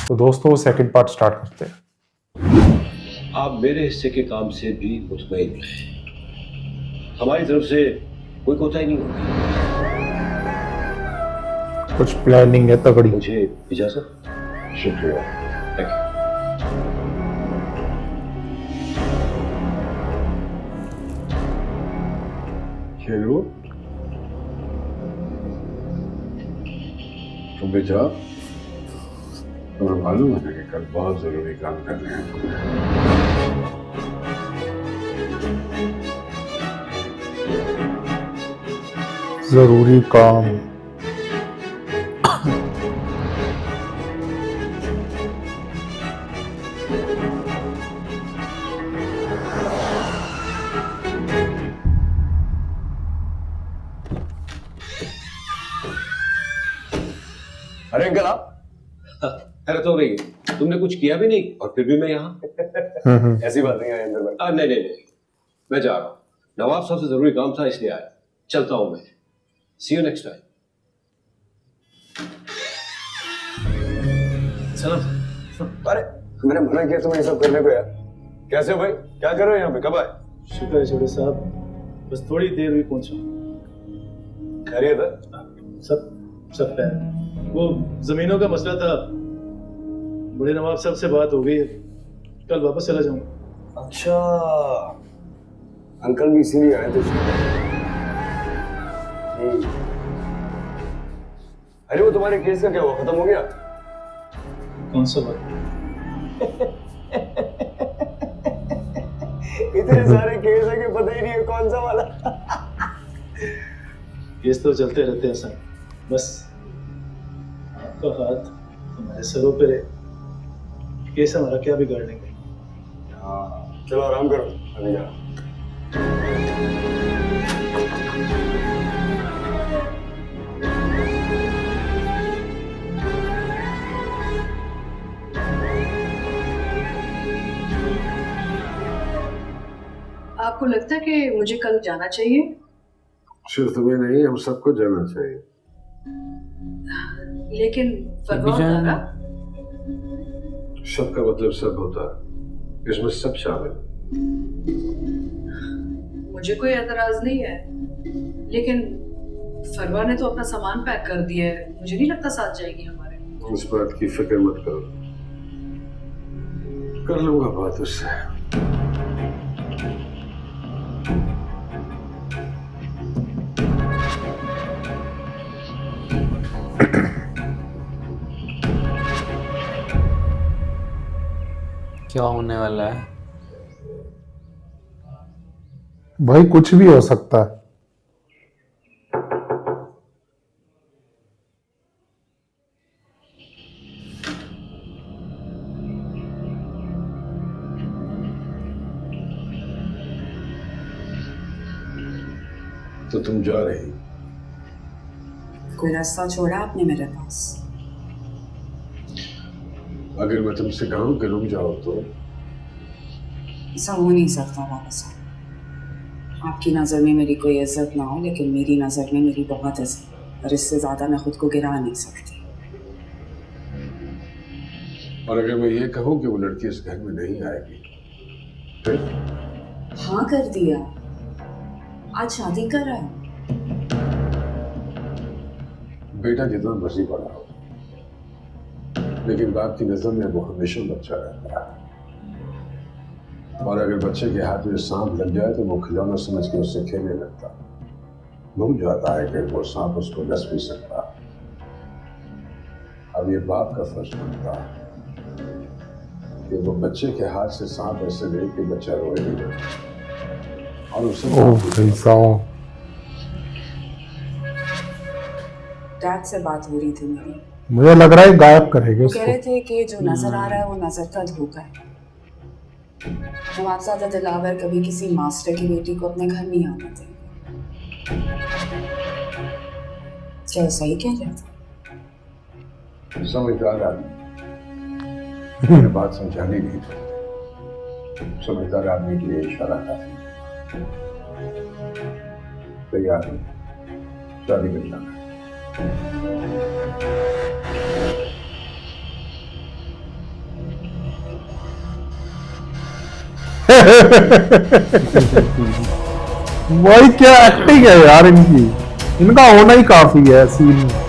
तो दोस्तों second part start करते हैं। आप मेरे हिस्से के काम से भी मुतमईन रहें। हमारी तरफ से कोई कोताही नहीं होगी। कुछ प्लानिंग है तगड़ी। मुझे इजाजत। शुक्रिया। Thank you. खेलो तुम भी जाओ। तुम्हें मालूम है कि कल बहुत जरूरी काम करने हैं तुम्हें। जरूरी काम। अरे अंकल आप हैरत हो रही है, तुमने कुछ किया भी नहीं और फिर भी मैं यहाँ। ऐसी बात नहीं है अंदर भाई। नहीं नहीं नहीं, मैं जा रहा हूँ। नवाब साहब से जरूरी काम था इसलिए आया। चलता हूँ मैं। सी यू नेक्स्ट टाइम। अरे मैंने मना किया तुम्हें ये सब करने को यार। कैसे हो भाई, क्या कर रहे हो यहाँ पे, कब आए? शुक्र है छोटे साहब, बस थोड़ी देर हुई पहुंचा। खैरियत है? सब है। वो जमीनों का मसला था, बड़े नवाब साहब से बात हो गई है, कल वापस चला जाऊंगा। अच्छा, अंकल भी इसीलिए आए थे। अरे वो तुम्हारे केस का क्या हुआ, खत्म हो गया? कौन सा बात? इतने सारे केस है कि पता ही नहीं है कौन सा वाला। केस तो चलते रहते हैं सर, बस आपका हाथ हमारे सरों पे रहे, केस हमारा क्या बिगाड़ लेंगे। चलो आराम करो, अभी जा। आपको लगता है कि मुझे कल जाना चाहिए? सिर्फ तुम्हें नहीं, हम सबको जाना चाहिए। लेकिन फरमान दादा, सबका मतलब सब होता है, इसमें सब शामिल। मुझे कोई एतराज नहीं है, लेकिन फरवा ने तो अपना सामान पैक कर दिया है, मुझे नहीं लगता साथ जाएगी हमारे। इस बात की फिक्र मत करो, कर लूंगा बात उससे। क्या होने वाला है? भाई कुछ भी हो सकता है। तो तुम जा रही? कोई रास्ता छोड़ा आपने मेरे पास? अगर मैं तुमसे कहूं कि रुक जाओ तो? ऐसा हो नहीं सकता बाबा साहब। आपकी नज़र में मेरी कोई इज्जत ना हो, लेकिन मेरी नज़र में मेरी बहुत इज्जत, और इससे ज़्यादा मैं खुद को गिरा नहीं सकती। और अगर मैं ये कहूं कि वो लड़की इस घर में नहीं आएगी फिर? हाँ कर दिया, आज शादी कर रहा है। बेटा जितना मर्जी बड़ा हो, लेकिन बाप की नजर में वो हमेशा बच्चा रहता है। और अगर बच्चे के हाथ में सांप लग जाए तो वो खिलौना समझ के उससे खेलने लगता, भूल जाता है कि वो सांप उसको डस भी सकता। अब ये बाप का फर्ज बनता है कि वो बच्चे के हाथ से सांप ऐसे ले कि बच्चा रोए नहीं और उससे डैड से बात हो रही थी मेरी, मुझे लग रहा है गायब करेंगे वो कह रहे उसको। थे कि जो नजर आ रहा है वो नजर का धोखा है। नवाबजादा दिलावर कभी किसी मास्टर की बेटी को अपने घर नहीं आने देंगे। क्या सही कह रहा था? समझदार आदमी ये बात समझानी नहीं चाहिए। समझदार आदमी के लिए इशारा काफी। तैयार हूं, शादी कर जाना। वही क्या एक्टिंग है यार इनकी, इनका होना ही काफी है सीन में।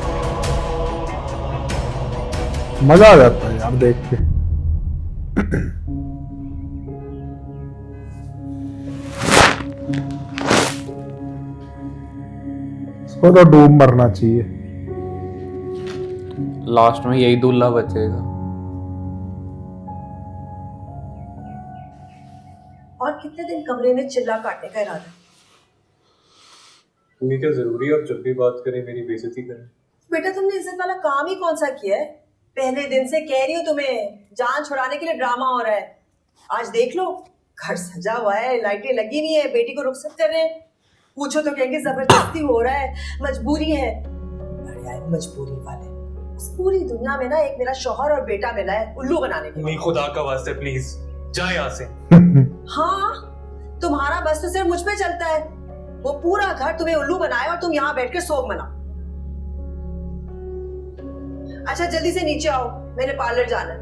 मजा आ जाता है यार देख के। इसको तो डूब मरना चाहिए। लास्ट में यही दूल्हा बचेगा। और कितने दिन कमरे में चिल्ला काटने का इरादा? तुम्हें क्या जरूरी है अब जब भी बात करें मेरी बेइज्जती करें? बेटा तुमने इज्जत वाला काम ही कौन सा किया है? पहले दिन से कह रही हूँ तुम्हें, जान छुड़ाने के लिए ड्रामा हो रहा है। आज देख लो, घर सजा हुआ है, लाइटें लगी हुई है, बेटी को रुखसत कर रहे हैं। पूछो तो कहेंगे जबरदस्ती हो रहा है, मजबूरी है। अरे यार मजबूरी वाले, इस पूरी दुनिया में ना एक मेरा शौहर और बेटा मिला है उल्लू बनाने के लिए। खुदा का वास्ते प्लीज जा यहाँ से। हाँ, तुम्हारा बस तो सिर्फ मुझ पे चलता है। वो पूरा घर तुम्हें उल्लू बनाए और तुम यहाँ बैठ के सोग मनाओ। अच्छा जल्दी से नीचे आओ, मैंने पार्लर जाना है।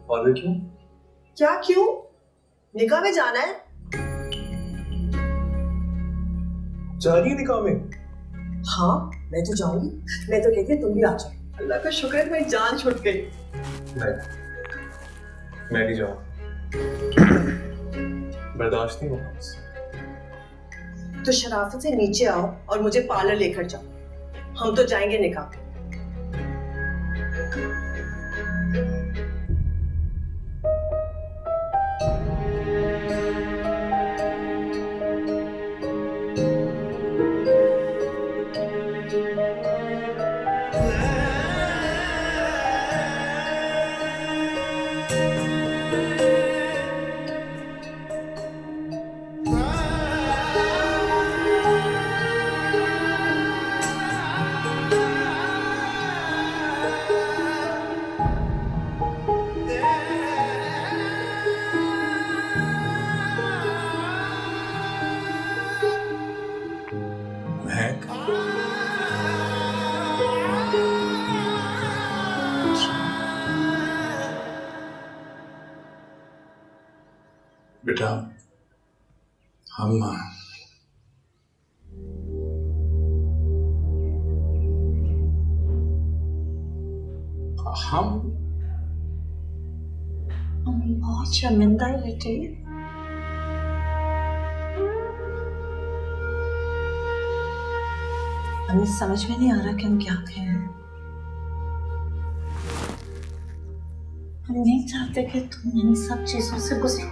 पार्लर क्यों? क्या क्यों? निकाह में जाना है। जा रही है निकाह में? हाँ मैं तो जाऊंगी, मैं तो कहती हूँ तुम भी आ जाओ। अल्लाह का शुक्र है तुम्हारी जान छूट गई। मैं नहीं जाऊँ, बर्दाश्त नहीं होगा मुझसे। तो शराफत से नीचे आओ और मुझे पार्लर लेकर जाओ, हम तो जाएंगे निकाह। बेटा हम बहुत शर्मिंदा है बेटे। हमें समझ में नहीं आ रहा कि हम क्या कहें। हम नहीं चाहते कि तुम इन सब चीजों से गुजरो।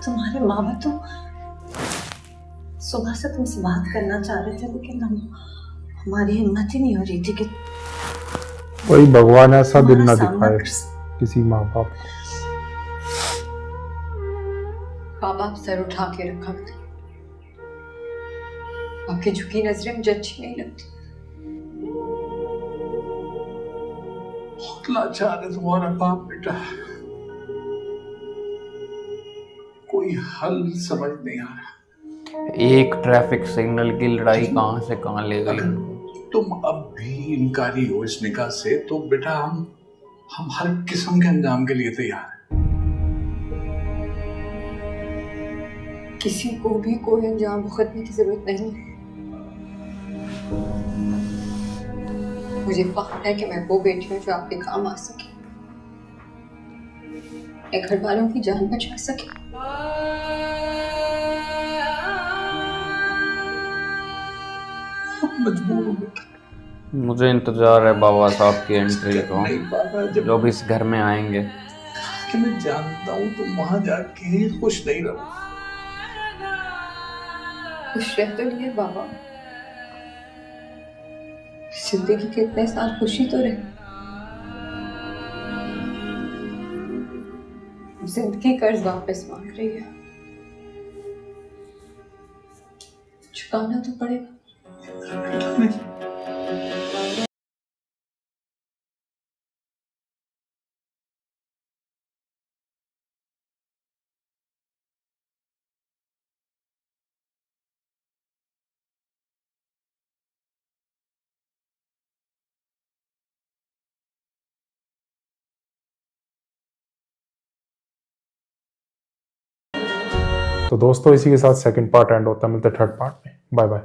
तुम्हारे माँ बाप तो सुबह से तुमसे बात करना चाह रहे थे, लेकिन हमारी हिम्मत ही नहीं हो रही थी कि कोई भगवान ऐसा दिन ना दिखाए किसी माँ बाप को। माँ बाप सर उठा के रखा करते, आपकी झुकी नजरें मुझे अच्छी नहीं लगती। बहुत लाचार है तुम्हारा बाप बेटा, कोई हल समझ नहीं आ रहा। एक ट्रैफिक सिग्नल की लड़ाई कहां से कहां ले गई। तुम अब भी इनकारी हो इस निकाह से तो बेटा हम हर किस्म के अंजाम के लिए तैयार हैं। किसी को भी कोई अंजाम भुगतने की जरूरत नहीं है। मुझे फख्र है कि मैं वो बेटी हूँ जो आपके काम आ सके, एक घर वालों की जान बचा सके। मजबूर हूँ बेटा। मुझे इंतजार है बाबा साहब की एंट्री का, नहीं बाबा, जब जो भी इस घर में आएंगे। कि मैं जानता हूँ तुम वहां जाके खुश नहीं रहो। खुश रह तो नहीं है बाबा, जिंदगी के इतने साल खुशी तो रहे। जिंदगी कर्ज वापस मांग रही है, चुकाना तो पड़ेगा। नहीं तो दोस्तों इसी के साथ सेकंड पार्ट एंड होता है, मिलते थर्ड पार्ट में। Bye bye.